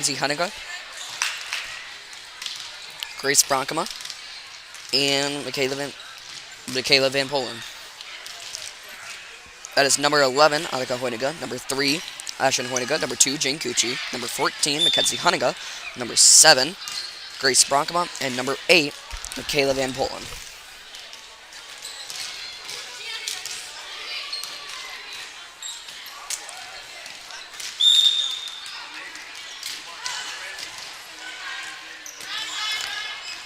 Huniga, Grace Bronkema, and Michaela Van Polen. That is number 11, Annika Hoiniga. Number 3, Ashen Hoiniga. Number 2, Jane Cucci. Number 14, Mackenzie Huniga. Number 7, Grace Bronkema. And number 8, Michaela Van Polen.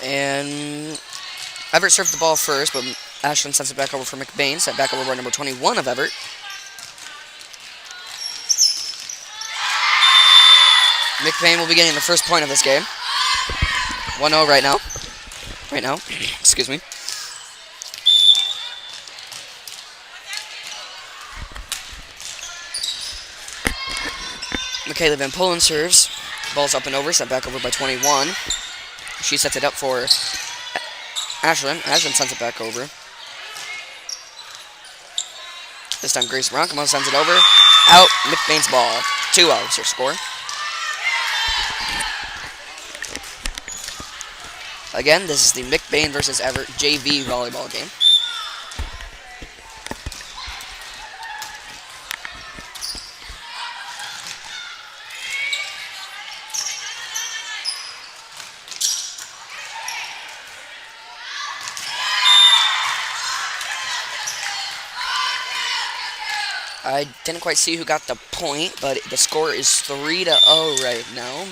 And Evart served the ball first, but Ashland sends it back over for McBain. Sent back over by number 21 of Evart. McBain will be getting the first point of this game. 1-0 right now. Excuse me. Michaela Van Polen serves. Ball's up and over, sent back over by 21. She sets it up for Ashlyn. Ashlyn sends it back over. This time Grace Bronkema sends it over. Out. McBain's ball. 2-0 is her score. Again, this is the McBain versus Evart JV volleyball game. I didn't quite see who got the point, but the score is 3-0 right now.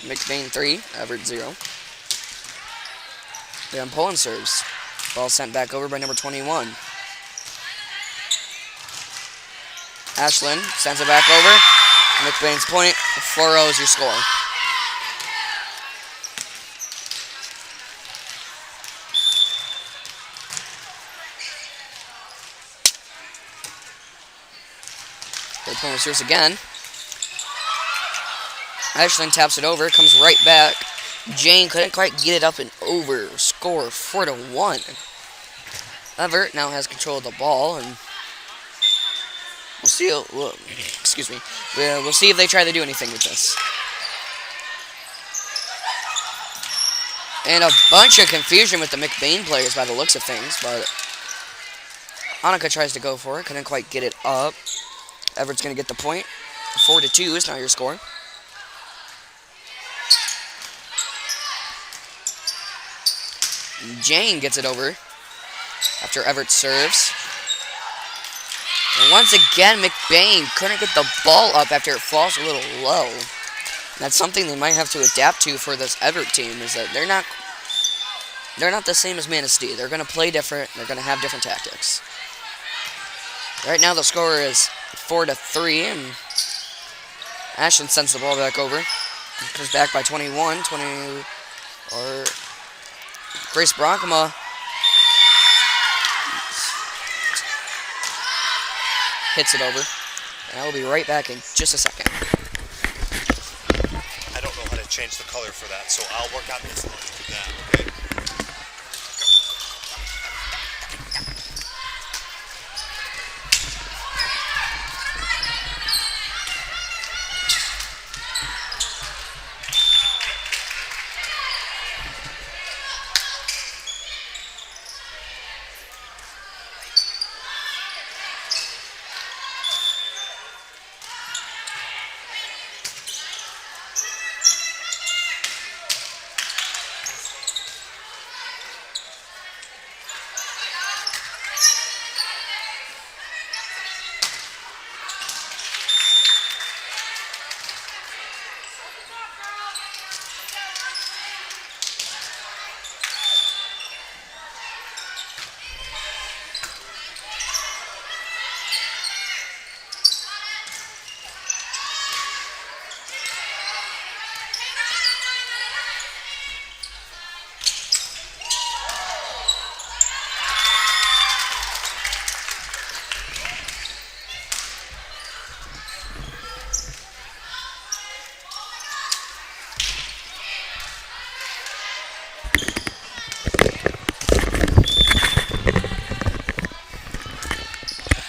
McBain 3, Evart 0. Van Polen serves. Ball sent back over by number 21. Ashlyn sends it back over. McBain's point. 4-0 is your score. Van Polen serves again. Ashlyn taps it over. Comes right back. Jane couldn't quite get it up and over. Score 4-1. Evart now has control of the ball, and we'll see. Excuse me. We'll see if they try to do anything with this. And a bunch of confusion with the McBain players by the looks of things, but Annika tries to go for it. Couldn't quite get it up. Everett's going to get the point. 4-2 is now your score. Jane gets it over after Evart serves. And once again, McBain couldn't get the ball up after it falls a little low. That's something they might have to adapt to for this Evart team, is that they're not the same as Manistee. They're going to play different. They're going to have different tactics. Right now the score is 4-3, and Ashton sends the ball back over. Comes back by 21. Grace Bronkema hits it over. And I will be right back in just a second. I don't know how to change the color for that, so I'll work on this while you do that, okay?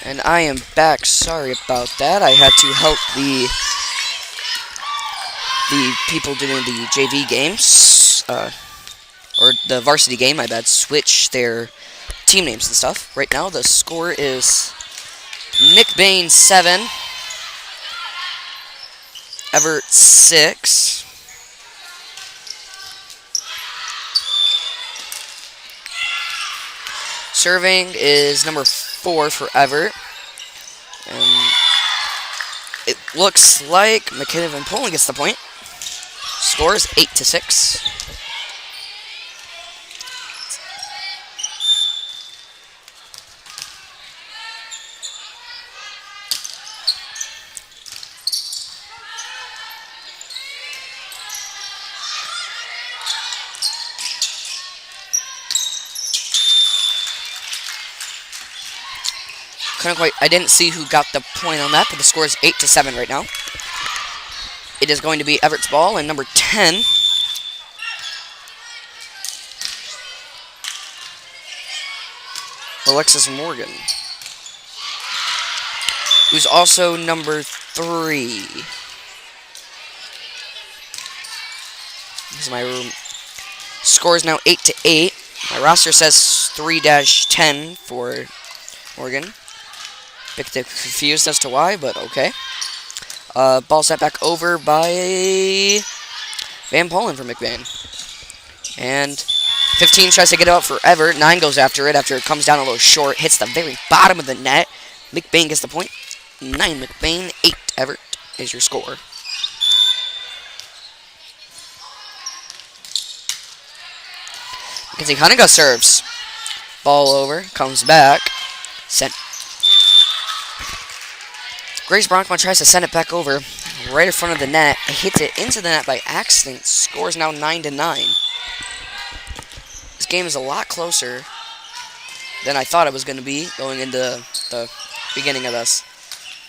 And I am back. Sorry about that. I had to help the the people doing the JV games, or the varsity game, my bad, switch their team names and stuff. Right now, the score is McBain 7, Evart 6. Serving is number 4 for Evart. And it looks like Michaela Van Polen gets the point. Score is 8-6. I didn't see who got the point on that, but the score is 8-7 right now. It is going to be Everett's ball, and number 10. Alexis Morgan, who's also number 3. This is my room. Score is now 8-8. My roster says 3-10 for Morgan. Bit confused as to why, but okay. Ball set back over by Van Polen for McBain. And 15 tries to get it out for Evart. 9 goes after it comes down a little short. Hits the very bottom of the net. McBain gets the point. 9 McBain, 8 Evart is your score. Mackenzie Hunniga serves. Ball over. Comes back. Sent. Grace Bronkman tries to send it back over. Right in front of the net. Hits it into the net by accident. Scores now 9-9. This game is a lot closer than I thought it was going to be going into the beginning of this.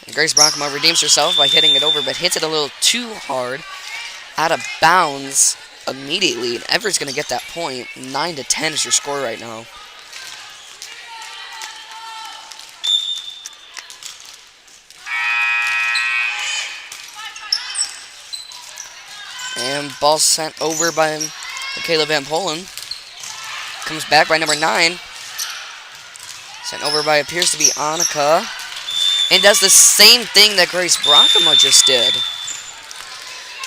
And Grace Bronkman redeems herself by hitting it over, but hits it a little too hard. Out of bounds immediately. And Everett's going to get that point. 9-10 is your score right now. And ball sent over by Michaela Van Polen. Comes back by number 9. Sent over by appears to be Annika. And does the same thing that Grace Bronkema just did.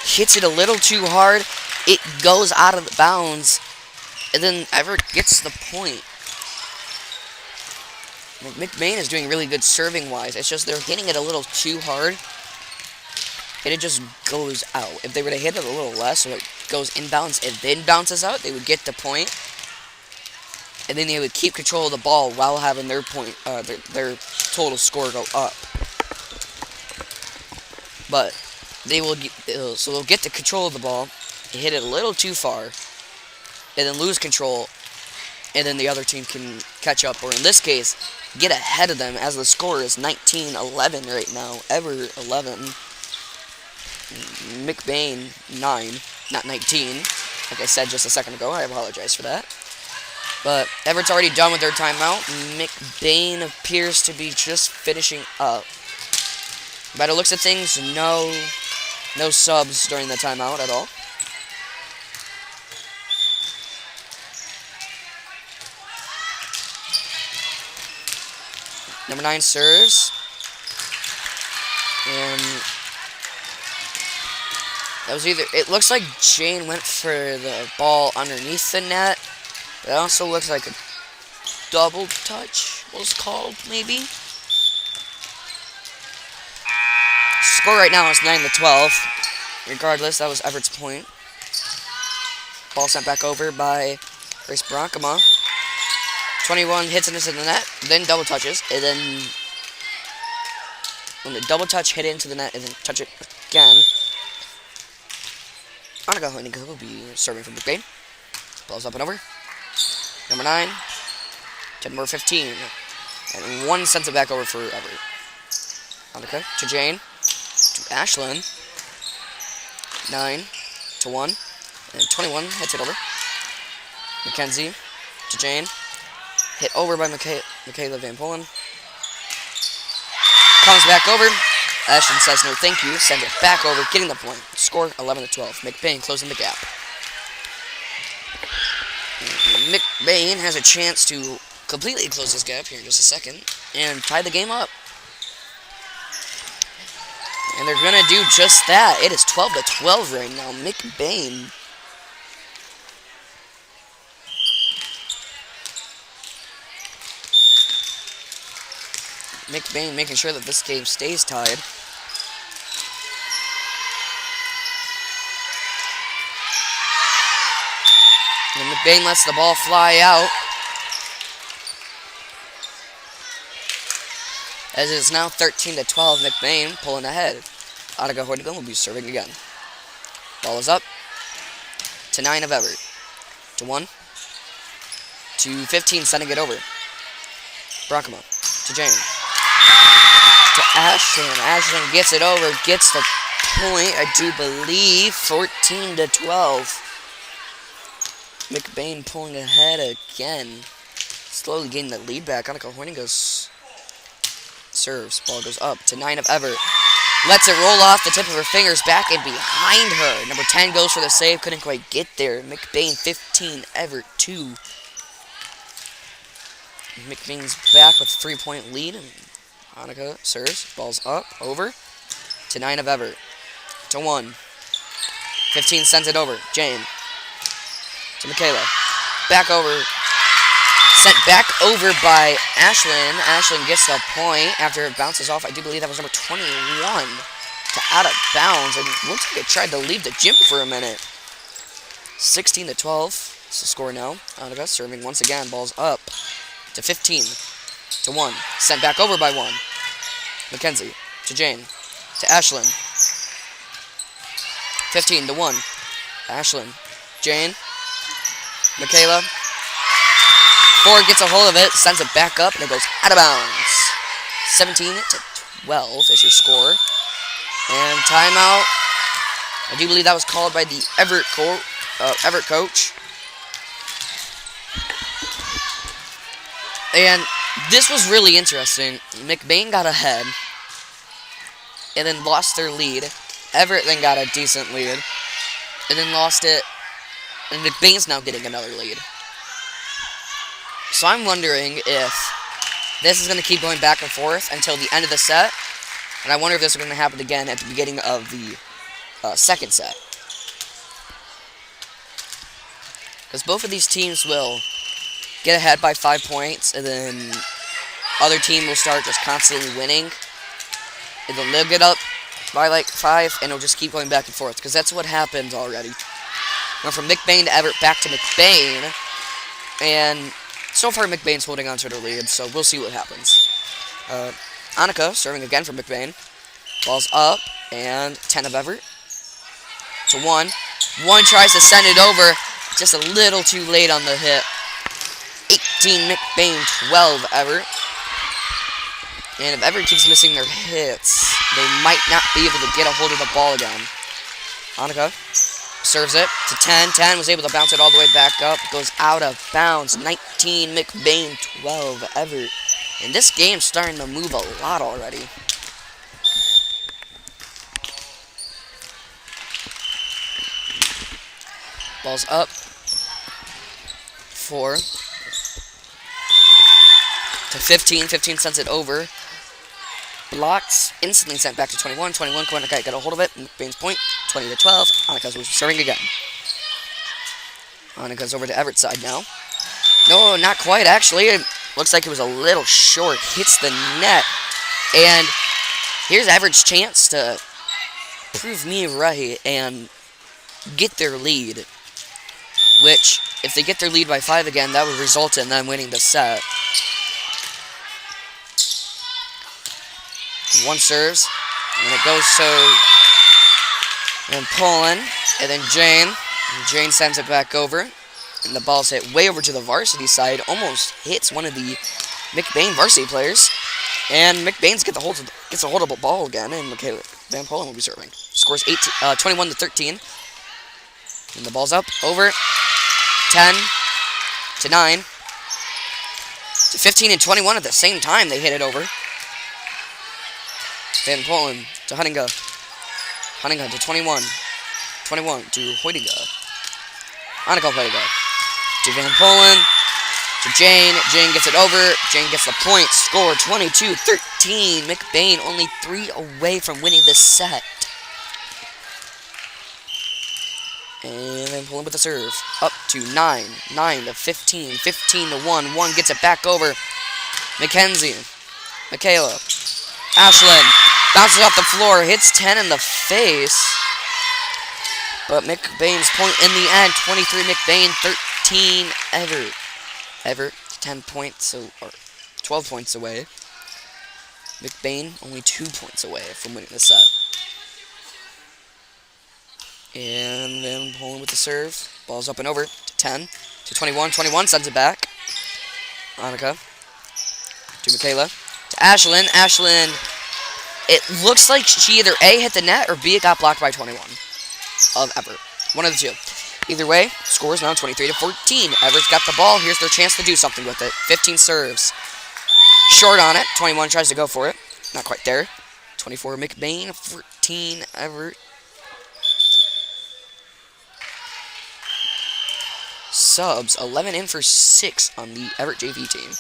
Hits it a little too hard. It goes out of the bounds. And then Evart gets the point. McBain is doing really good serving-wise. It's just they're hitting it a little too hard. And it just goes out. If they were to hit it a little less, so it goes inbounds and then bounces out, they would get the point. And then they would keep control of the ball while having their point, their total score go up. But they will, so they'll get the control of the ball, hit it a little too far, and then lose control, and then the other team can catch up, or in this case, get ahead of them, as the score is 19-11 right now. Evart 11. McBain 9, not 19. Like I said just a second ago, I apologize for that. But Everett's already done with their timeout. McBain appears to be just finishing up. By the looks of things, no subs during the timeout at all. Number 9 serves. And that was it looks like Jane went for the ball underneath the net. It also looks like a double touch was called, maybe. Score right now is 9-12. Regardless, that was Everett's point. Ball sent back over by Grace Bronkema. 21 hits it into the net, then double touches, and then when the double touch hit into the net and then touch it again. Annika Honig will be serving for McBain. Ball's up and over. Number 9 to number 15. And 1 sends it back over for Evart. Annika to Jane. To Ashlyn. 9-1. And 21 hits it over. Mackenzie to Jane. Hit over by Michaela Van Polen. Comes back over. Ashlyn says no thank you. Sends it back over, getting the point. Score score 11-12. McBain closing the gap. McBain has a chance to completely close this gap here in just a second and tie the game up. And they're going to do just that. It is 12-12 right now. McBain. McBain making sure that this game stays tied. And McBain lets the ball fly out. As it is now 13-12, McBain pulling ahead. Attica Hornigan will be serving again. Ball is up to 9 of Evart. To 1. To 15, sending it over. Brockema to Jane. To Ashlyn. Ashlyn gets it over, gets the point, I do believe, 14-12. McBain pulling ahead again. Slowly getting the lead back. Attica Hornigan serves. Ball goes up to 9 of Evart. Lets it roll off the tip of her fingers back and behind her. Number 10 goes for the save. Couldn't quite get there. McBain 15, Evart 2. McBain's back with a 3-point lead. Attica serves. Ball's up. Over. To 9 of Evart. To 1. 15 sends it over. Jane. To Michaela. Back over. Sent back over by Ashlyn. Ashlyn gets the point after it bounces off. I do believe that was number 21 to out of bounds. And looks like it tried to leave the gym for a minute. 16-12. It's the score now. Attica serving once again. Ball's up to 15. To 1. Sent back over by 1. Mackenzie. To Jane. To Ashlyn. 15 to 1. Ashlyn. Jane. Michaela. Ford gets a hold of it, sends it back up, and it goes out of bounds. 17-12 is your score. And timeout. I do believe that was called by the Evart coach. And this was really interesting. McBain got ahead, and then lost their lead. Evart then got a decent lead, and then lost it. And McBain's now getting another lead. So I'm wondering if this is going to keep going back and forth until the end of the set. And I wonder if this is going to happen again at the beginning of the second set. Because both of these teams will get ahead by 5 points, and then other team will start just constantly winning. And then they'll get up by like 5, and it'll just keep going back and forth. Because that's what happened already. Went from McBain to Evart back to McBain. And so far, McBain's holding on to their lead, so we'll see what happens. Attica serving again for McBain. Ball's up, and 10 of Evart. To 1. 1 tries to send it over, just a little too late on the hit. 18 McBain, 12 Evart. And if Evart keeps missing their hits, they might not be able to get a hold of the ball again. Attica serves it to 10. 10 was able to bounce it all the way back up. Goes out of bounds. 19 McBain, 12 Evart. And this game's starting to move a lot already. Ball's up. 4. To 15. 15 sends it over. Blocks. Instantly sent back to 21. 21 got a hold of it. McBain's point. 20-12. Attica's serving again. Attica's over to Evart's side now. No, not quite, actually. It looks like it was a little short. Hits the net. And here's Evart's chance to prove me right and get their lead. Which, if they get their lead by 5 again, that would result in them winning the set. 1 serves. And it goes to and Poland. And then Jane. And Jane sends it back over. And the ball's hit way over to the varsity side. Almost hits one of the McBain varsity players. And McBain's gets a hold of the ball again. And Michaela Van Polen will be serving. Scores 21-13. And the ball's up. Over. 10 to 9. To 15 and 21 at the same time. They hit it over. Van Polen to Hunninga. Hunninga to 21. 21 to Hoytiga. Annika Hoytiga. To Van Polen. To Jane. Jane gets it over. Jane gets the point. Score 22-13. McBain only 3 away from winning this set. And Van Polen with the serve. Up to 9. 9 to 15. 15 to 1. 1 gets it back over. Mackenzie. Michaela. Ashlyn. Bounces off the floor. Hits 10 in the face. But McBain's point in the end. 23 McBain. 13 Evart. Evart 10 points, or 12 points away. McBain only 2 points away from winning the set. And then Polen with the serve. Ball's up and over to 10 to 21. 21 sends it back. Annika to Michaela to Ashlyn. Ashlyn, it looks like she either A, hit the net, or B, it got blocked by 21 of Evart. One of the two. Either way, score is now 23-14. Everett's got the ball. Here's their chance to do something with it. 15 serves. Short on it. 21 tries to go for it. Not quite there. 24 McBain. 14 Evart. Subs. 11 in for 6 on the Evart JV team.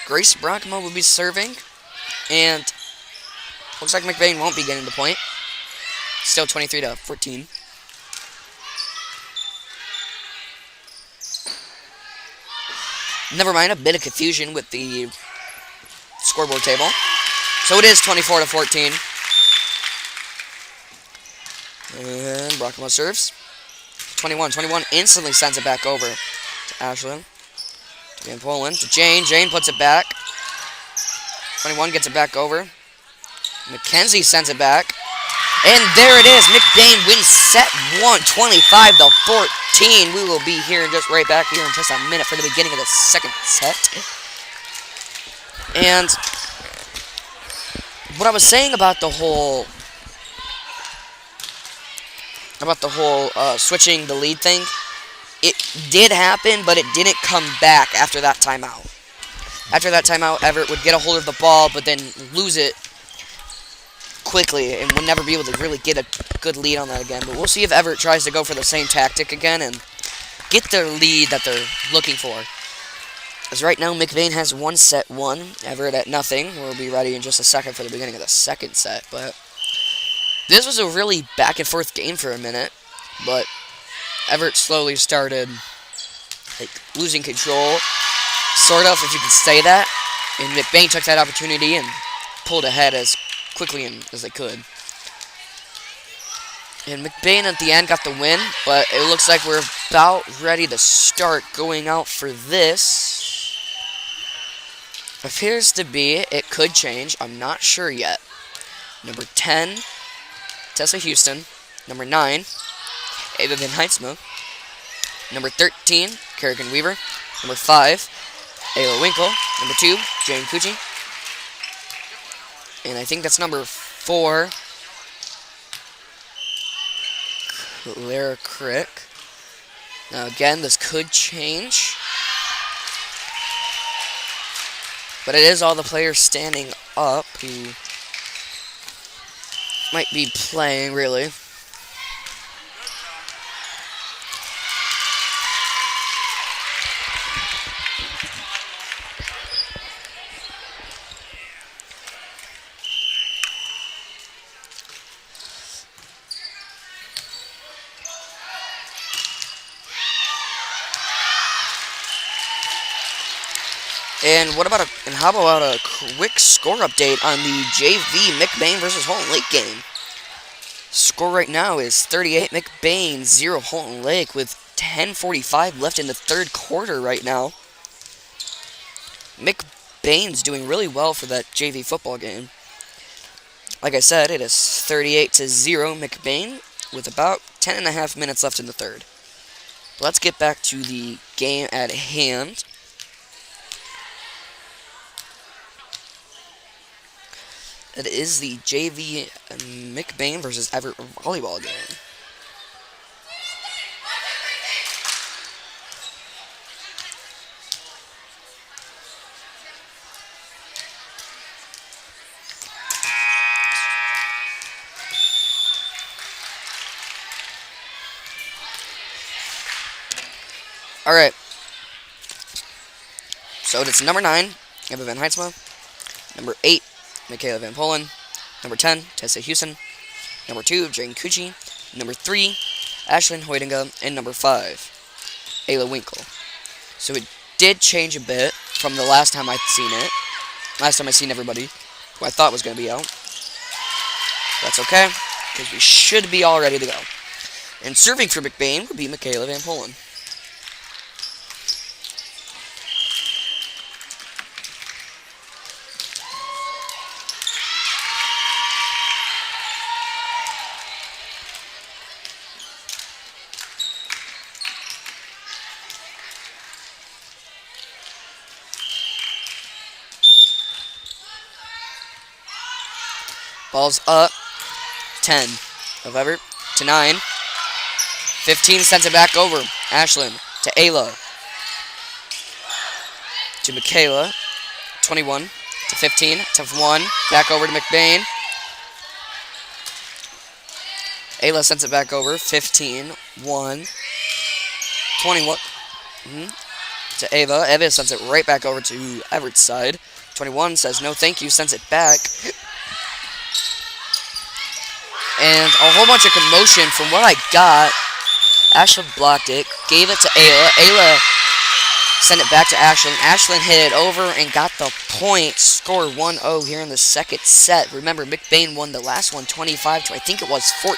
Grace Brockma will be serving. And looks like McBain won't be getting the point. Still 23-14. Never mind, a bit of confusion with the scoreboard table. So it is 24-14. And Brockma serves. 21 instantly sends it back over to Ashlyn. To Van Polen. To Jane. Jane puts it back. 21 gets it back over. Mackenzie sends it back. And there it is. McBain wins set 1, 25-14. We will be here just right back here in just a minute for the beginning of the second set. And what I was saying about the whole switching the lead thing, it did happen, but it didn't come back after that timeout. After that timeout, Evart would get a hold of the ball, but then lose it quickly and would never be able to really get a good lead on that again. But we'll see if Evart tries to go for the same tactic again and get the lead that they're looking for. As right now, McBain has one set won. Evart at nothing. We'll be ready in just a second for the beginning of the second set. But this was a really back and forth game for a minute. But Evart slowly started losing control, sort of, if you could say that. And McBain took that opportunity and pulled ahead as quickly as they could. And McBain at the end got the win, but it looks like we're about ready to start going out for this. Appears to be, it could change, I'm not sure yet. Number 10, Tessa Houston. Number 9, Ava Van Heidsma. Number 13, Kerrigan Weaver. Number 5, Ayla Winkle. Number 2, Jane Cucci. And I think that's number 4, Clara Crick. Now again, this could change. But it is all the players standing up who might be playing, really. And how about a quick score update on the JV McBain versus Holton Lake game? Score right now is 38 McBain, 0 Holton Lake, with 10:45 left in the third quarter right now. McBain's doing really well for that JV football game. Like I said, it is 38-0 McBain with about 10.5 minutes left in the third. Let's get back to the game at hand. It is the JV McBain versus Evart volleyball game. All right. So it's number 9, Eva Van Heidsma. Number 8, Michaela Van Polen. Number 10, Tessa Houston. Number 2, Jane Cucci. Number 3, Ashlyn Hoydinga. And number 5, Ayla Winkle. So it did change a bit from the last time I'd seen it. Last time I seen everybody who I thought was going to be out. That's okay, because we should be all ready to go. And serving for McBain would be Michaela Van Polen. Ball's up. 10 of Evart to 9. 15 sends it back over. Ashlyn to Ayla. To Michaela. 21 to 15 to 1. Back over to McBain. Ayla sends it back over. 15. 1. 21. To Ava. Ava sends it right back over to Everett's side. 21 says no thank you. Sends it back. And a whole bunch of commotion from what I got. Ashlyn blocked it. Gave it to Ayla. Ayla sent it back to Ashlyn. Ashlyn hit it over and got the point. Score 1-0 here in the second set. Remember, McBain won the last one 25 to I think it was 14.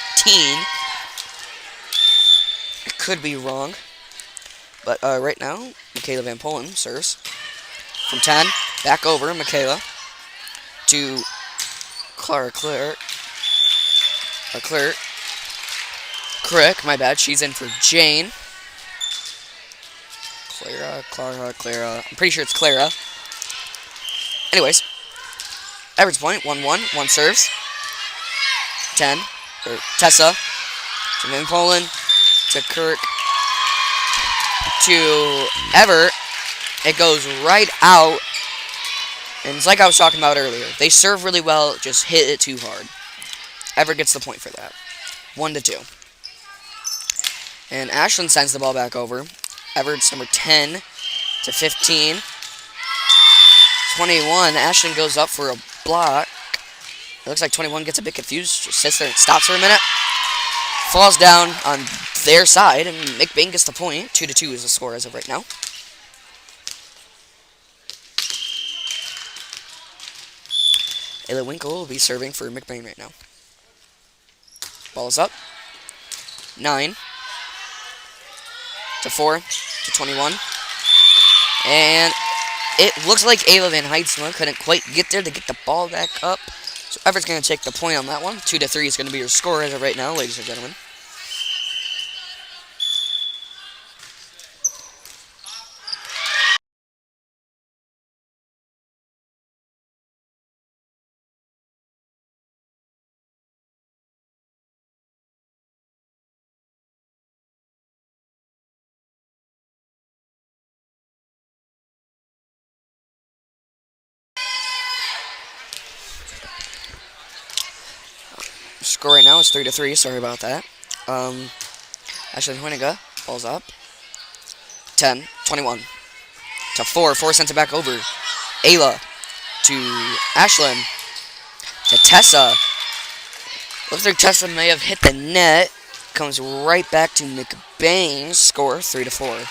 I could be wrong. But right now, Michaela Van Polen serves. From 10, back over, Michaela. To Claire. Crick, my bad. She's in for Jane. Clara. I'm pretty sure it's Clara. Anyways. Average point, 1-1. One serves. 10. Or Tessa. To Van Polen. To Kirk. To Evart. It goes right out. And it's like I was talking about earlier. They serve really well, just hit it too hard. Evart gets the point for that. 1-2. And Ashlyn sends the ball back over. Everett's number 10 to 15. 21. Ashlyn goes up for a block. It looks like 21 gets a bit confused. Just sits there and stops for a minute. Falls down on their side, and McBain gets the point. 2-2 is the score as of right now. Ayla Winkle will be serving for McBain right now. Ball is up. 9 to 4 to 21. And it looks like Ava Van Heidsma couldn't quite get there to get the ball back up. So Everett's going to take the point on that one. 2-3 is going to be your score as of right now, ladies and gentlemen. Score right now is 3-3. Sorry about that. Ashlyn Hoyninga, ball's up. 10, 21 to 4. 4 sends it back over. Ayla to Ashlyn to Tessa. Looks like Tessa may have hit the net. Comes right back to McBain. Score 3-4.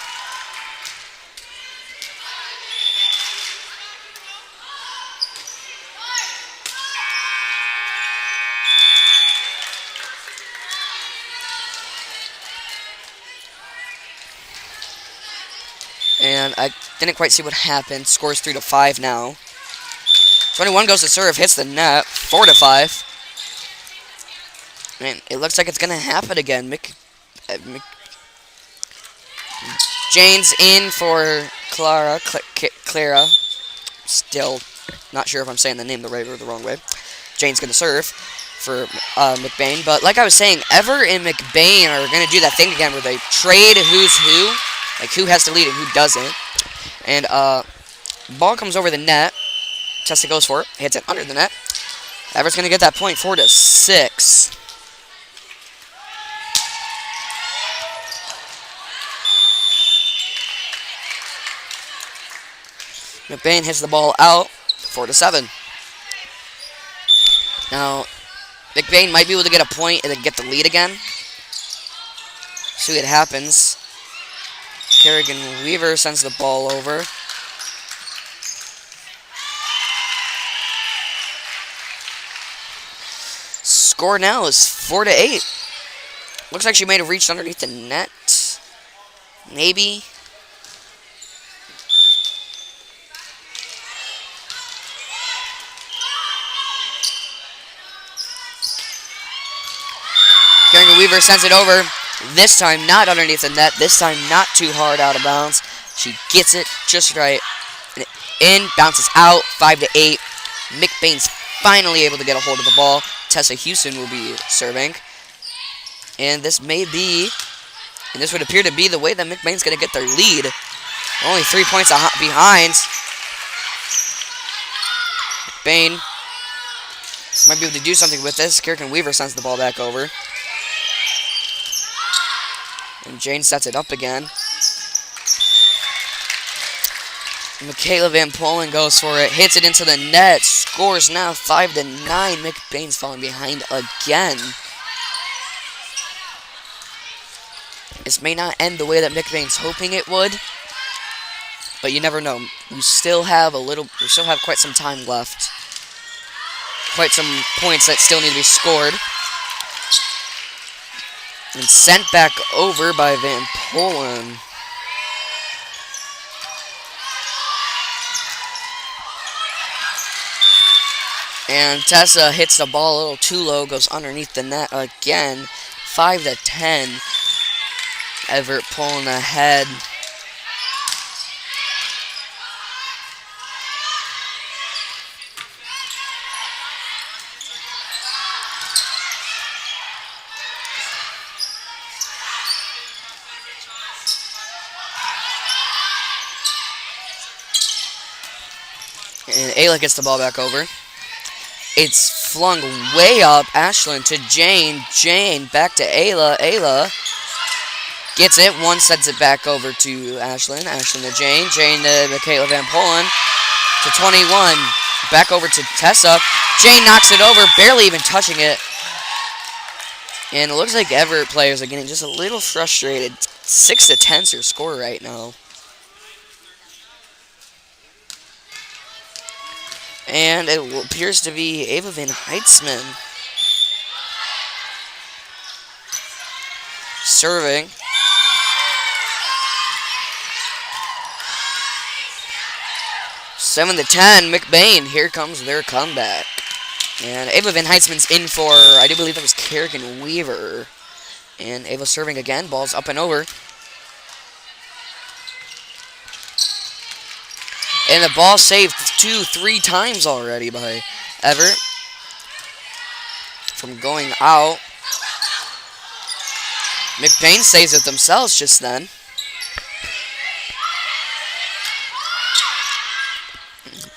And I didn't quite see what happened. Scores 3-5 now. 21 goes to serve, hits the net. 4-5. And it looks like it's gonna happen again. Jane's in for Clara. Clara. Still not sure if I'm saying the name the right or the wrong way. Jane's gonna serve for McBain. But like I was saying, Evart and McBain are gonna do that thing again where they trade who's who. Like, who has to lead and who doesn't. And, ball comes over the net. Tessa goes for it. Hits it under the net. Everett's going to get that point. 4-6. McBain hits the ball out, 4-7. Now, McBain might be able to get a point and then get the lead again. See what happens. Kerrigan Weaver sends the ball over. Score now is 4-8. Looks like she might have reached underneath the net. Maybe. Kerrigan Weaver sends it over. This time not underneath the net. This time not too hard out of bounds. She gets it just right. And in, bounces out, 5-8. McBain's finally able to get a hold of the ball. Tessa Houston will be serving. And this may be, and this would appear to be the way that McBain's going to get their lead. Only 3 points behind. McBain might be able to do something with this. Kerrigan Weaver sends the ball back over. And Jane sets it up again. Michaela Van Polen goes for it. Hits it into the net. Scores now 5-9. McBain's falling behind again. This may not end the way that McBain's hoping it would. But you never know. We still have quite some time left. Quite some points that still need to be scored. And sent back over by Van Polen. And Tessa hits the ball a little too low, goes underneath the net again. 5-10. Evart pulling ahead. And Ayla gets the ball back over. It's flung way up. Ashlyn to Jane. Jane back to Ayla. Ayla gets it. One sends it back over to Ashlyn. Ashlyn to Jane. Jane to Michaela Van Polen. To 21. Back over to Tessa. Jane knocks it over. Barely even touching it. And it looks like Evart players are getting just a little frustrated. 6-10 is your score right now. And it appears to be Ava Van Heitzman serving. Seven to 10, McBain. Here comes their comeback. And Ava Van Heitzman's in for, I do believe that was Kerrigan Weaver. And Ava serving again. Ball's up and over. And the ball saved 2-3 times already by Evart from going out. McBain saves it themselves just then.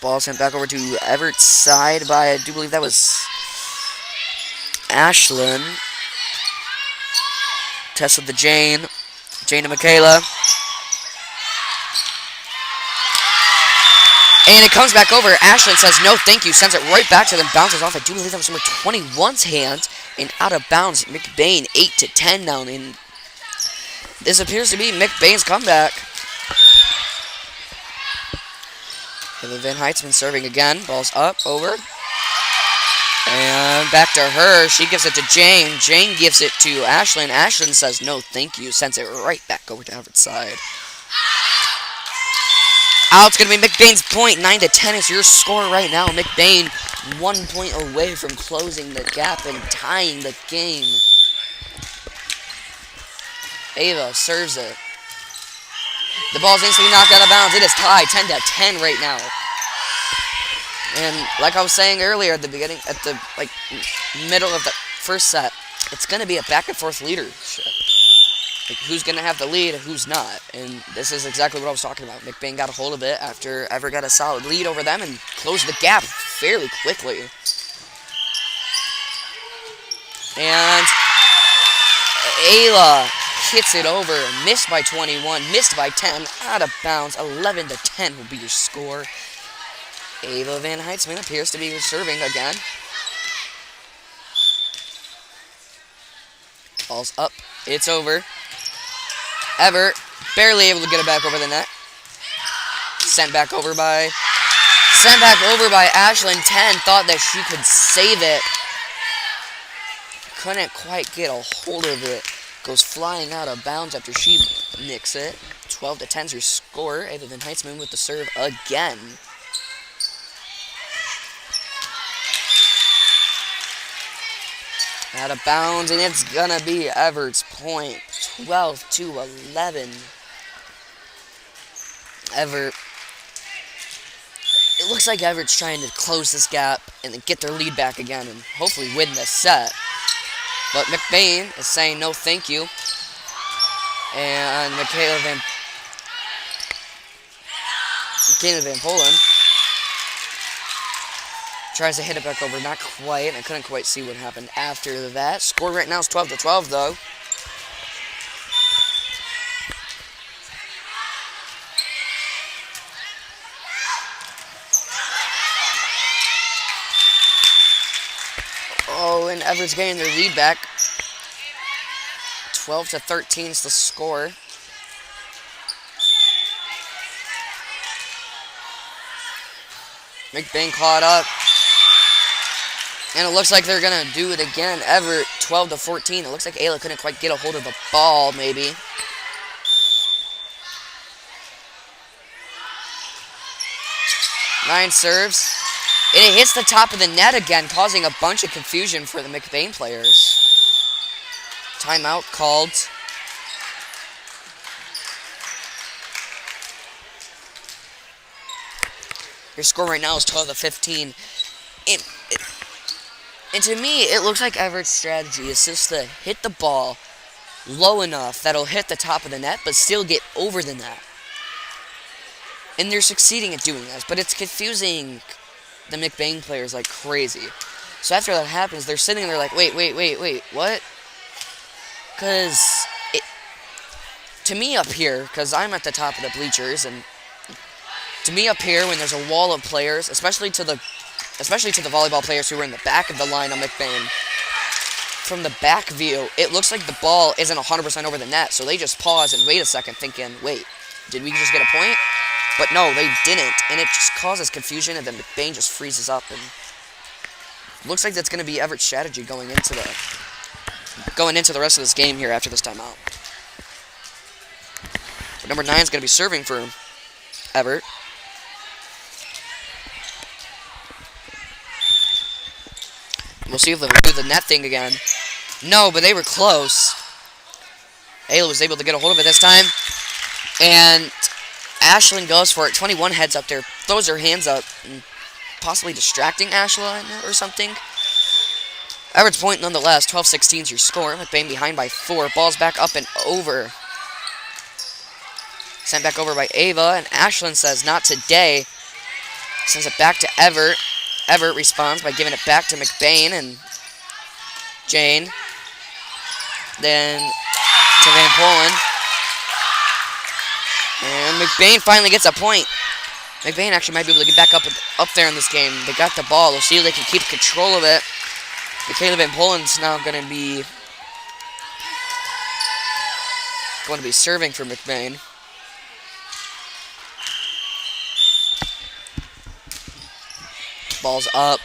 Ball sent back over to Everett's side by, I do believe that was Ashlyn. Tessa to Jane. Jane to Michaela. And it comes back over. Ashlyn says no thank you. Sends it right back to them. Bounces off. I do believe that was number 21's hand. And out of bounds. McBain 8-10 now. And this appears to be McBain's comeback. Van Heitzman serving again. Ball's up. Over. And back to her. She gives it to Jane. Jane gives it to Ashlyn. Ashlyn says no thank you. Sends it right back over to Everett's side. It's going to be McBain's point. 9-10 is your score right now. McBain 1 point away from closing the gap and tying the game. Ava serves it. The ball's instantly knocked out of bounds. It is tied 10-10 right now. And like I was saying earlier at the beginning, at the middle of the first set, it's going to be a back and forth leadership. Like, who's going to have the lead and who's not. And this is exactly what I was talking about. McBain got a hold of it after Evart got a solid lead over them and closed the gap fairly quickly. And Ayla hits it over. Missed by 21. Missed by 10. Out of bounds. 11-10 will be your score. Ava Van Heitzman appears to be serving again. Ball's up. It's over. Evart barely able to get it back over the net. Sent back over by Ashlyn. 10 thought that she could save it. Couldn't quite get a hold of it. Goes flying out of bounds after she nicks it. 12-10's your score. Ava Van Heitzman with the serve again. Out of bounds, and it's gonna be Evert's point. 12-11. Evart. It looks like Evert's trying to close this gap and then get their lead back again and hopefully win this set. But McBain is saying no thank you. And Michaela Van Polen tries to hit it back over, not quite, and I couldn't quite see what happened after that. Score right now is 12-12, though. Oh, and Everett's getting their lead back. 12-13 is the score. McBain caught up. And it looks like they're going to do it again. Evart, 12-14. It looks like Ayla couldn't quite get a hold of the ball, maybe. Nine serves. And it hits the top of the net again, causing a bunch of confusion for the McBain players. Timeout called. Your score right now is 12-15. And to me, it looks like Everett's strategy is just to hit the ball low enough that it'll hit the top of the net, but still get over the net. And they're succeeding at doing this, but it's confusing the McBain players like crazy. So after that happens, they're sitting there like, wait, what? Because to me up here, because I'm at the top of the bleachers, and to me up here when there's a wall of players, especially to the volleyball players who are in the back of the line on McBain, from the back view, it looks like the ball isn't 100% over the net, so they just pause and wait a second thinking, wait, did we just get a point? But no, they didn't, and it just causes confusion, and then McBain just freezes up, and looks like that's going to be Everett's strategy going into the rest of this game here after this timeout. But number 9 is going to be serving for Evart. We'll see if they'll do the net thing again. No, but they were close. Ayla was able to get a hold of it this time. And Ashlyn goes for it. 21 heads up there, throws her hands up, and possibly distracting Ashlyn or something. Everett's point nonetheless. 12-16 is your score. McBain behind by 4. Ball's back up and over. Sent back over by Ava, and Ashlyn says, not today. Sends it back to Evart. Evart responds by giving it back to McBain and Jane. Then to Van Polen. And McBain finally gets a point. McBain actually might be able to get back up there in this game. They got the ball. We'll see if they can keep control of it. Michaela Van Polen's now going to be serving for McBain. Ball's up.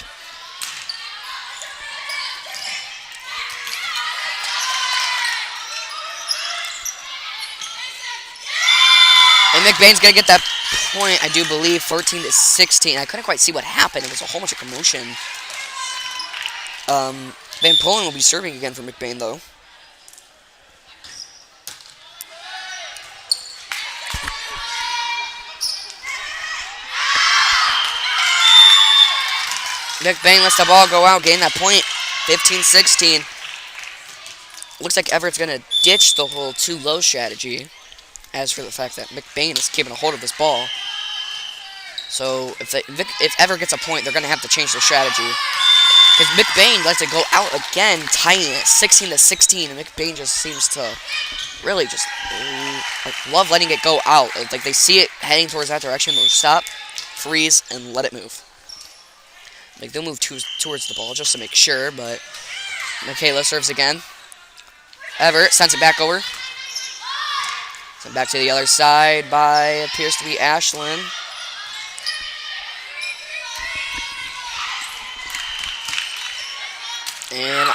And McBain's going to get that point, I do believe, 14-16. I couldn't quite see what happened. It was a whole bunch of commotion. Van Polen will be serving again for McBain, though. McBain lets the ball go out, gain that point, 15-16. Looks like Everett's going to ditch the whole too-low strategy, as for the fact that McBain is keeping a hold of this ball. So if Everett gets a point, they're going to have to change their strategy. Because McBain lets it go out again, tying it 16-16, and McBain just seems to really just love letting it go out. Like they see it heading towards that direction, they'll stop, freeze, and let it move. Like, they'll move towards the ball just to make sure, but Michaela serves again. Evart sends it back over. Sent back to the other side by, appears to be Ashlyn. And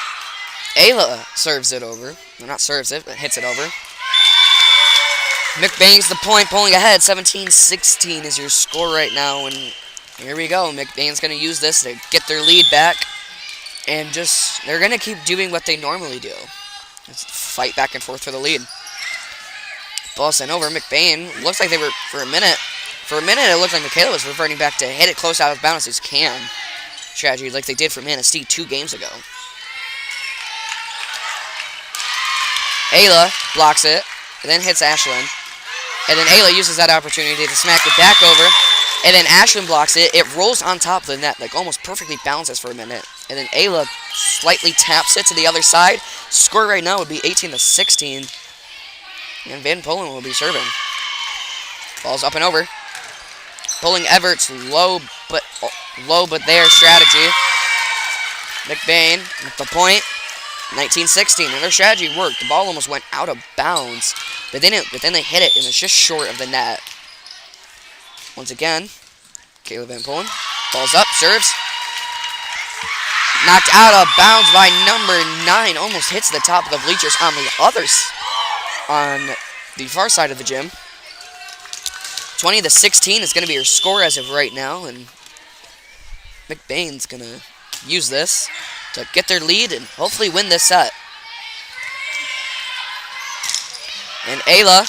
Ayla serves it over. Well, not serves it, but hits it over. McBain's the point, pulling ahead. 17-16 is your score right now. And here we go. McBain's going to use this to get their lead back. And they're going to keep doing what they normally do. Just fight back and forth for the lead. Ball sent over. McBain, looks like they were, for a minute, it looked like Michaela was reverting back to hit it close out of bounds as can strategy like they did for Manistee 2 games ago. Ayla blocks it, and then hits Ashlyn. And then Ayla uses that opportunity to smack it back over. And then Ashlyn blocks it. It rolls on top of the net, like almost perfectly bounces for a minute. And then Ayla slightly taps it to the other side. Score right now would be 18-16. And Van Polen will be serving. Ball's up and over. Pulling Evert's low but there strategy. McBain with the point. 19-16, and their strategy worked. The ball almost went out of bounds, but then they hit it, and it's just short of the net. Once again, Kayla Van Polen. Ball's up, serves. Knocked out of bounds by number 9. Almost hits the top of the bleachers on the far side of the gym. 20-16 is going to be your score as of right now, and McBain's going to use this to get their lead and hopefully win this set. And Ayla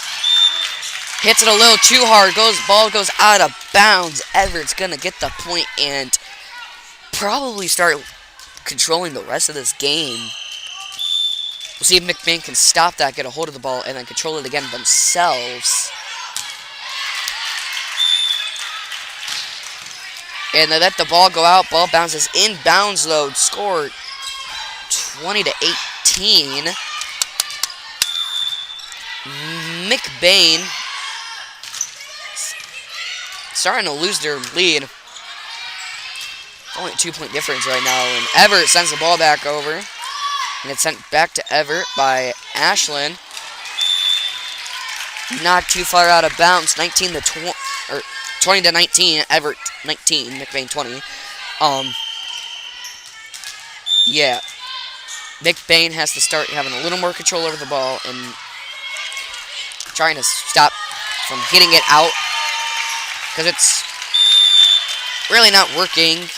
hits it a little too hard. Ball goes out of bounds. Everett's going to get the point and probably start controlling the rest of this game. We'll see if McBain can stop that, get a hold of the ball, and then control it again themselves. And they let the ball go out. Ball bounces inbounds, though. Score 20-18. McBain starting to lose their lead. Only a 2-point difference right now. And Evart sends the ball back over. And it's sent back to Evart by Ashlyn. Not too far out of bounds. 20-19. Evart 19. McBain 20. Yeah. McBain has to start having a little more control over the ball and trying to stop from hitting it out, because it's really not working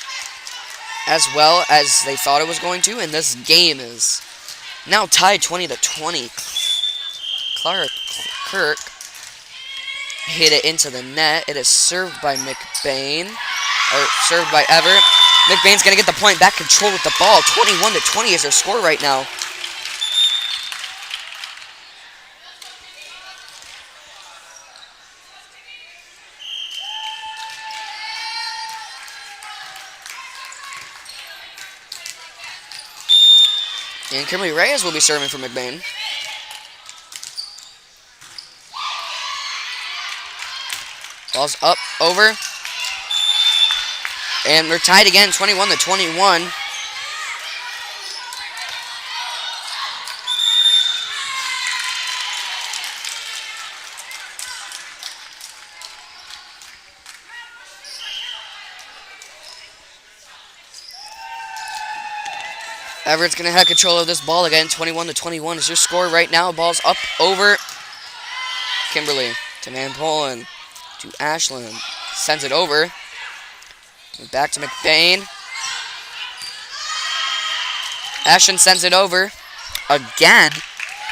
as well as they thought it was going to, and this game is now tied 20-20. Clara Kirk hit it into the net. It is served by McBain, or served by Evart. McBain's going to get the point, back control with the ball. 21-20 is their score right now. And Kimberly Reyes will be serving for McBain. Ball's up, over. And we're tied again, 21-21. Everett's going to have control of this ball again. 21-21 is your score right now. Ball's up, over. Kimberly to Van Polen to Ashlyn. Sends it over. And back to McBain. Ashlyn sends it over again.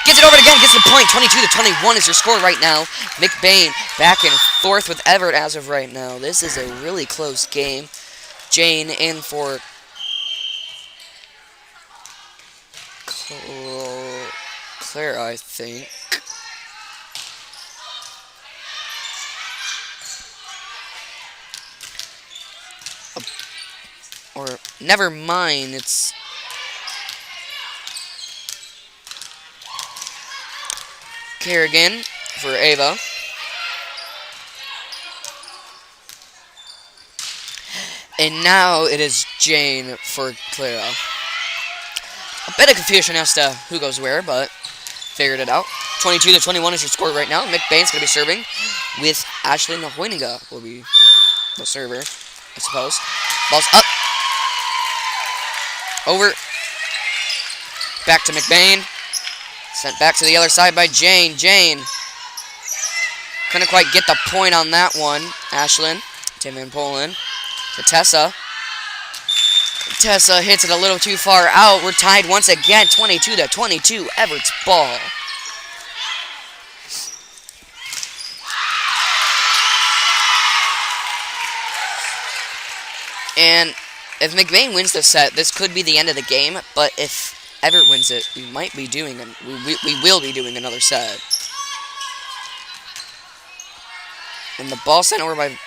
Gets it over again. Gets the point. 22-21 is your score right now. McBain back and forth with Evart as of right now. This is a really close game. Jane in for Claire, I think. Or, never mind, it's Kerrigan for Ava. And now it is Jane for Clara. A bit of confusion as to who goes where, but figured it out. 22-21 is your score right now. McBain's going to be serving with Ashlyn Hoiniga will be the server, I suppose. Ball's up. Over. Back to McBain. Sent back to the other side by Jane. Jane couldn't quite get the point on that one. Ashlyn to Van Polen. To Tessa. Tessa hits it a little too far out. We're tied once again, 22-22. Everett's ball. And if McBain wins this set, this could be the end of the game. But if Evart wins it, we might be doing we will be doing another set. And the ball sent over by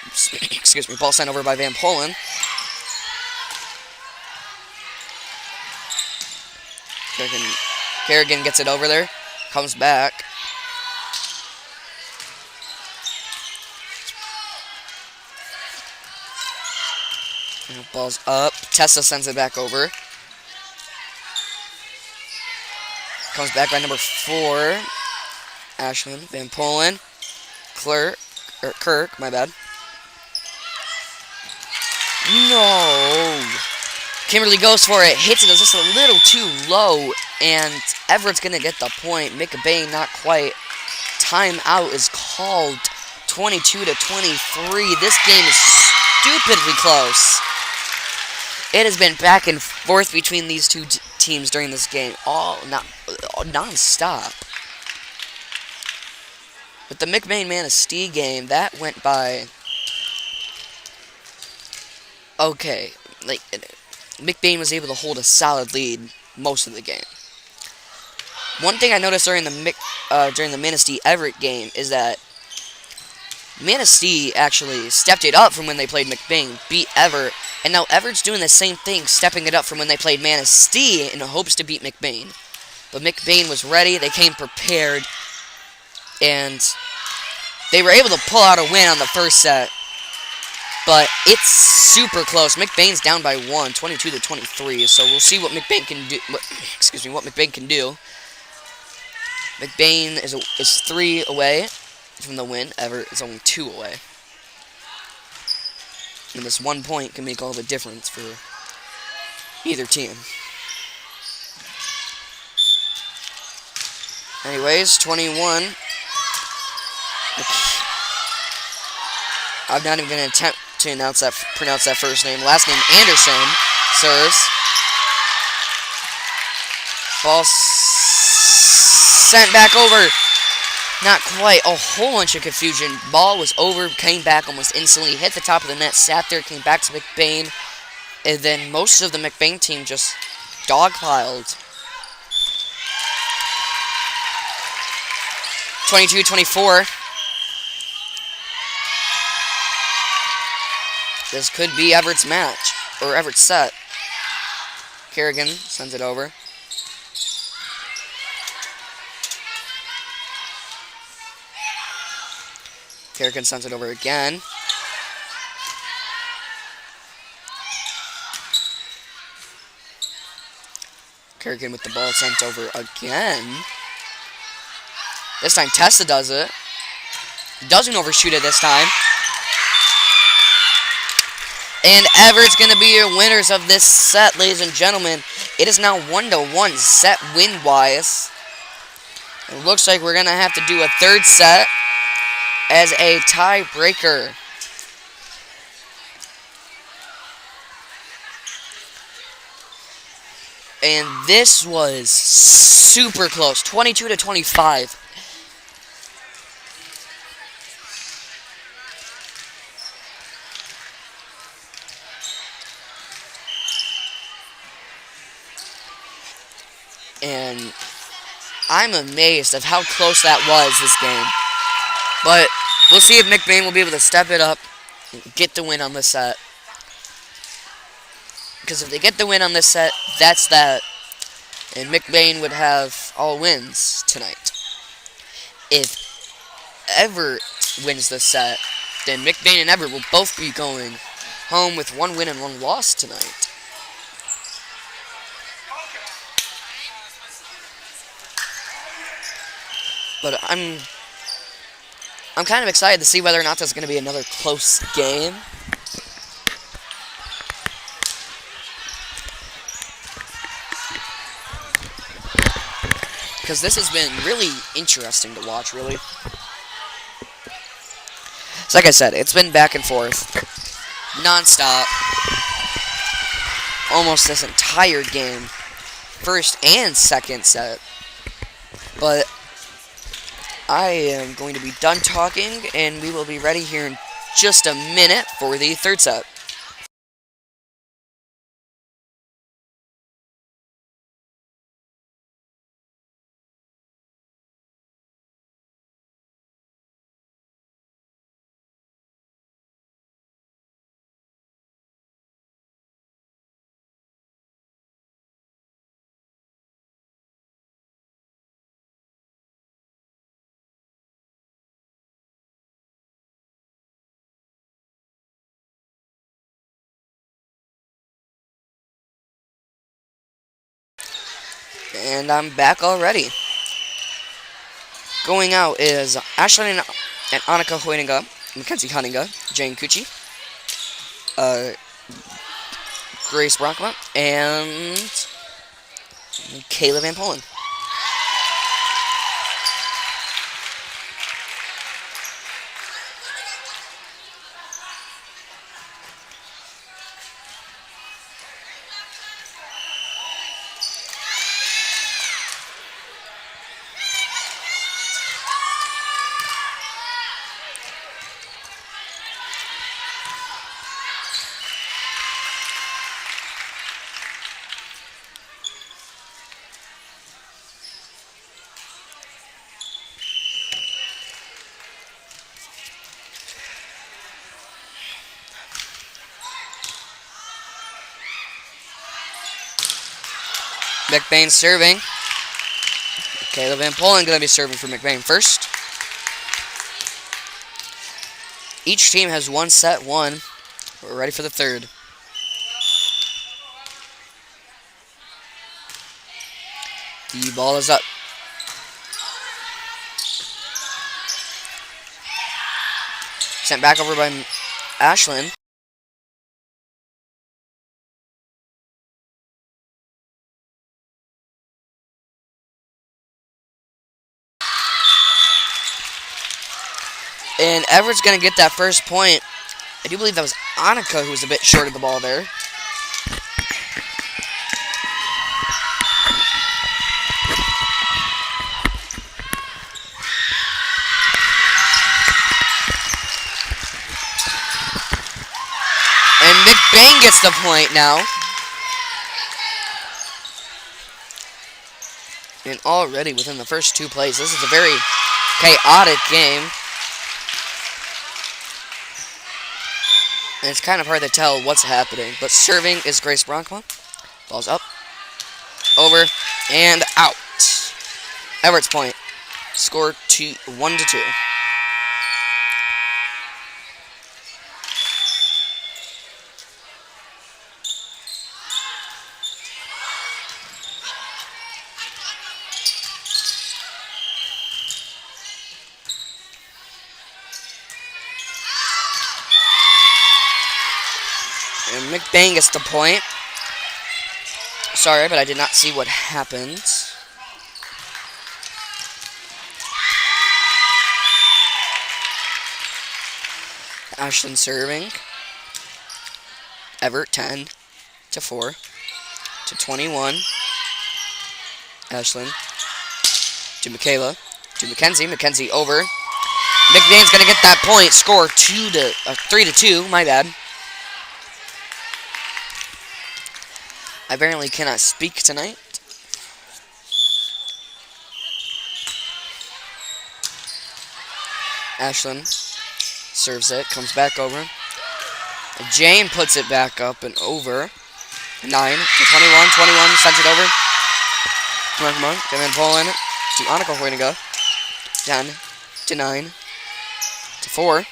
ball sent over by Van Polen. Kerrigan gets it over there. Comes back. And the ball's up. Tessa sends it back over. Comes back by number 4. Ashlyn Van Polen. Kirk, my bad. No. Kimberly goes for it. Hits it just a little too low. And Everett's going to get the point. McBain not quite. Timeout is called. 22-23. This game is stupidly close. It has been back and forth between these two teams during this game. Non-stop. But the McBain Manistee game, that went by okay. Like, McBain was able to hold a solid lead most of the game. One thing I noticed during the Manistee Everett game is that Manistee actually stepped it up from when they played McBain, beat Everett, and now Everett's doing the same thing, stepping it up from when they played Manistee in hopes to beat McBain. But McBain was ready, they came prepared, and they were able to pull out a win on the first set. But it's super close. McBain's down by 1, 22-23. So we'll see what McBain can do. What McBain can do. McBain is 3 away from the win. Everett is only 2 away. And this 1 point can make all the difference for either team. Anyways, 21. I'm not even going to attempt to pronounce that first name. Last name Anderson serves. Ball sent back over. Not quite. A whole bunch of confusion. Ball was over, came back almost instantly, hit the top of the net, sat there, came back to McBain, and then most of the McBain team just dogpiled. 22-24. This could be Everett's match, or Everett's set. Kerrigan sends it over. Kerrigan sends it over again. Kerrigan with the ball sent over again. This time Tessa does it. Doesn't overshoot it this time. And Everett's going to be your winners of this set, ladies and gentlemen. It is now 1-1 set win-wise. It looks like we're going to have to do a third set as a tiebreaker. And this was super close, 22-25. And I'm amazed of how close that was this game. But we'll see if McBain will be able to step it up and get the win on this set. Because if they get the win on this set, that's that. And McBain would have all wins tonight. If Evart wins this set, then McBain and Evart will both be going home with 1 win and 1 loss tonight. But I'm kind of excited to see whether or not there's going to be another close game. Because this has been really interesting to watch, really. So like I said, it's been back and forth, non-stop, almost this entire game, first and second set. But I am going to be done talking, and we will be ready here in just a minute for the third set. And I'm back already. Going out is Ashlyn and Annika Hoininga, Mackenzie Hunninga, Jane Cucci, Grace Brockma, and Kayla Van Polen. McBain serving. Kayla Van Polen going to be serving for McBain first. Each team has 1 set won. We're ready for the third. The ball is up. Sent back over by Ashlyn. And Everett's going to get that first point. I do believe that was Annika who was a bit short of the ball there. And McBain gets the point now. And already within the first 2 plays, this is a very chaotic game. And it's kind of hard to tell what's happening. But serving is Grace Bronkma. Ball's up, over, and out. Everett's point. Score 1-2. And McBain gets the point. Sorry, but I did not see what happened. Ashlyn serving. Evart 10-4 to 21. Ashlyn to Michaela to Mackenzie. Mackenzie over. McBain's gonna get that point. Score 3-2. My bad. I apparently cannot speak tonight. Ashlyn serves it, comes back over. Jane puts it back up and over. 9-21, 21, sends it over. Come on, Van Polen to Annika Hoininga. 10-9 to 4.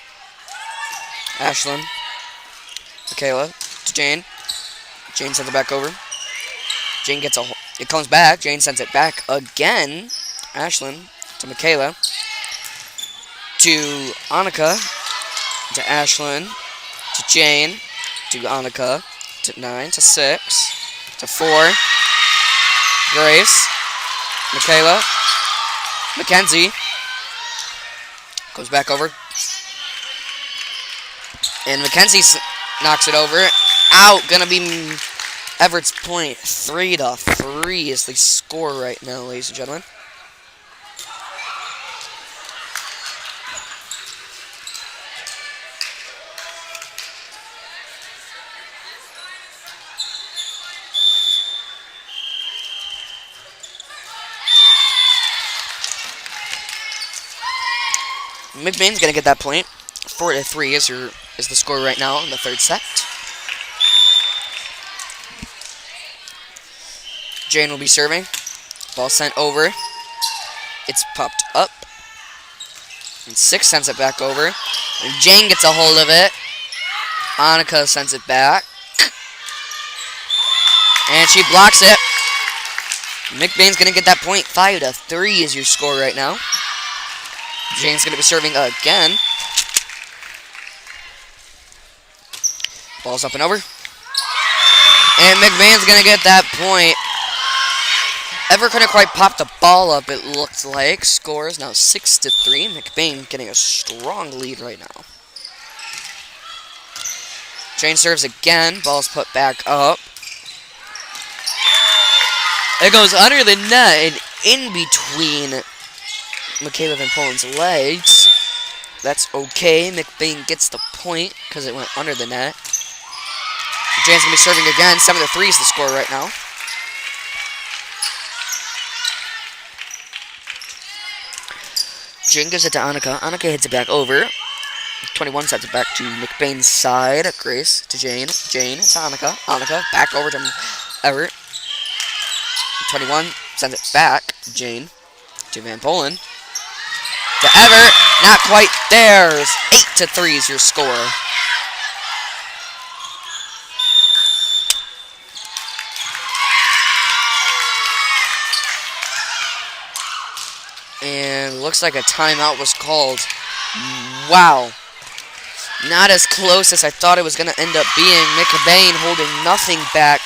Ashlyn Michaela to Jane. Jane sends it back over. Jane gets it comes back. Jane sends it back again. Ashlyn to Michaela. To Annika. To Ashlyn. To Jane. To Annika. To 9. To 6. To 4. Grace. Michaela. Mackenzie. Goes back over. And Mackenzie knocks it over. Out. Gonna be Everett's point. 3-3 is the score right now, ladies and gentlemen. McBain's gonna get that point. 4-3 is the score right now in the third set. Jane will be serving. Ball sent over. It's popped up. And 6 sends it back over. And Jane gets a hold of it. Annika sends it back. And she blocks it. McBain's gonna get that point. 5-3 is your score right now. Jane's going to be serving again. Ball's up and over. And McBain's going to get that point. Ever couldn't quite pop the ball up, it looks like. Score is now 6-3. McBain getting a strong lead right now. Jane serves again. Ball's put back up. It goes under the net and in between Michaela Van Polen's legs. That's okay. McBain gets the point because it went under the net. Jane's going to be serving again. 7-3 is the score right now. Jane gives it to Annika. Annika hits it back over. 21 sends it back to McBain's side. Grace to Jane. Jane to Annika. Annika back over to Evart. 21 sends it back. Jane to Van Polen. To Evart, not quite there. 8-3 is your score. And looks like a timeout was called. Wow. Not as close as I thought it was going to end up being. McBain holding nothing back.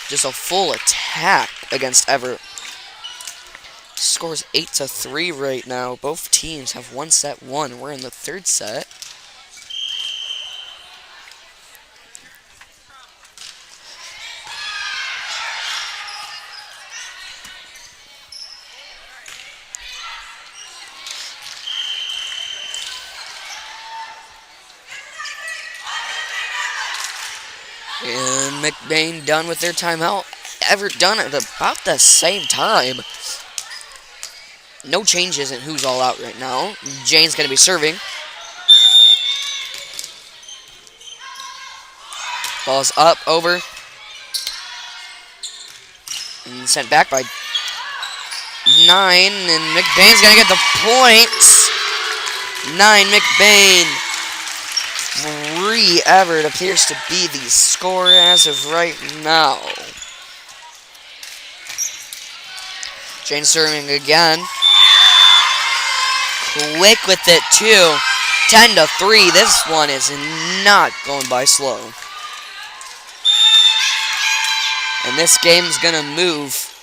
Just a full attack against Evart. Scores 8-3 right now. Both teams have one set won. We're in the third set. And McBain done with their timeout. Evart done at about the same time. No changes in who's all out right now. Jane's going to be serving. Ball's up, over. And sent back by 9. And McBain's going to get the points. 9 McBain. 3 Evart appears to be the score as of right now. Jane serving again. Quick with it, too. 10-3. This one is not going by slow. And this game's going to move.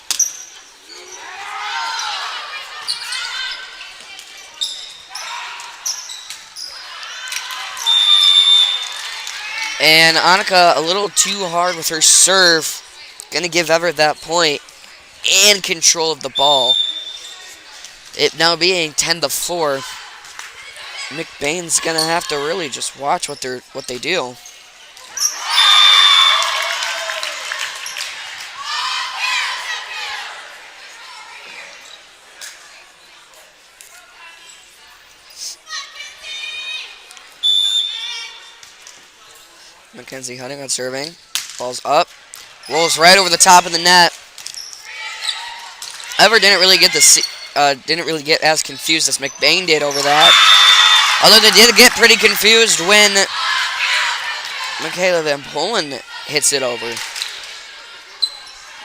And Annika a little too hard with her serve. Going to give Evart that point. And control of the ball. It now being 10-4. McBain's gonna have to really just watch what they do. Mackenzie Hunting on serving. Ball's up. Rolls right over the top of the net. Evart didn't really get as confused as McBain did over that. Although they did get pretty confused when Michaela Van Polen hits it over.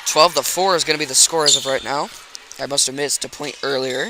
12-4 is going to be the score as of right now. I must have missed a point earlier.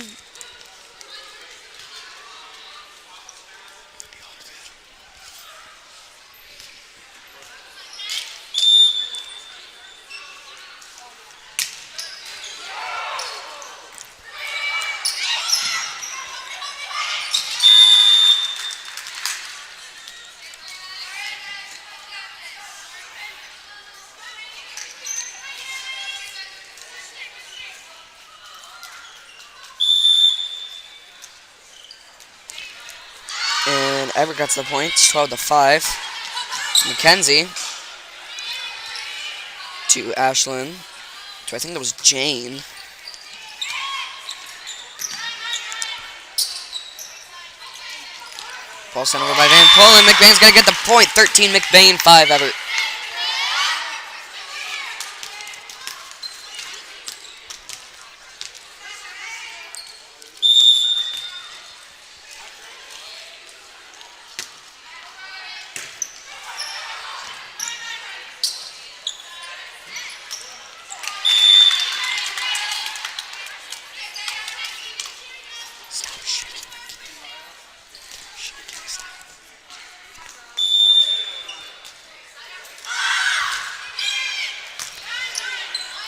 And Everett gets the points, 12-5. Mackenzie to Ashlyn. To I think that was Jane. Ball sent over by Van Polen. McBain's going to get the point. 13 McBain, 5 Everett.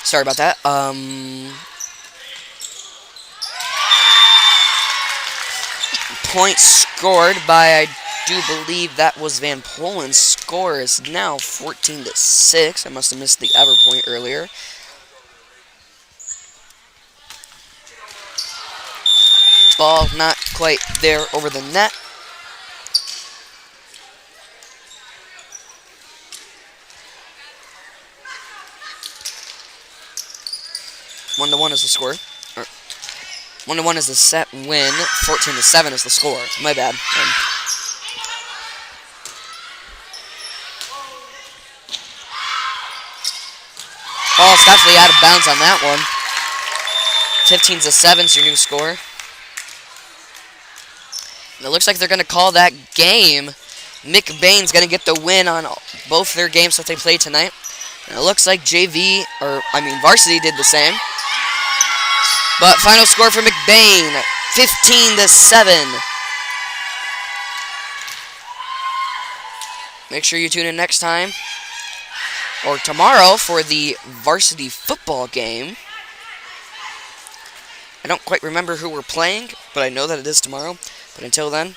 Sorry about that. Point scored by, I do believe that was Van Polen's score is now 14-6. I must have missed the Ever point earlier. Ball not quite there over the net. 1-1 is the score. 1-1 is the set win. 14-7 is the score. My bad. Ball's definitely out of bounds on that one. 15-7 is your new score. And it looks like they're going to call that game. McBain's going to get the win on both their games that they played tonight. And it looks like varsity did the same. But final score for McBain, 15-7. Make sure you tune in next time or tomorrow for the varsity football game. I don't quite remember who we're playing, but I know that it is tomorrow. But until then,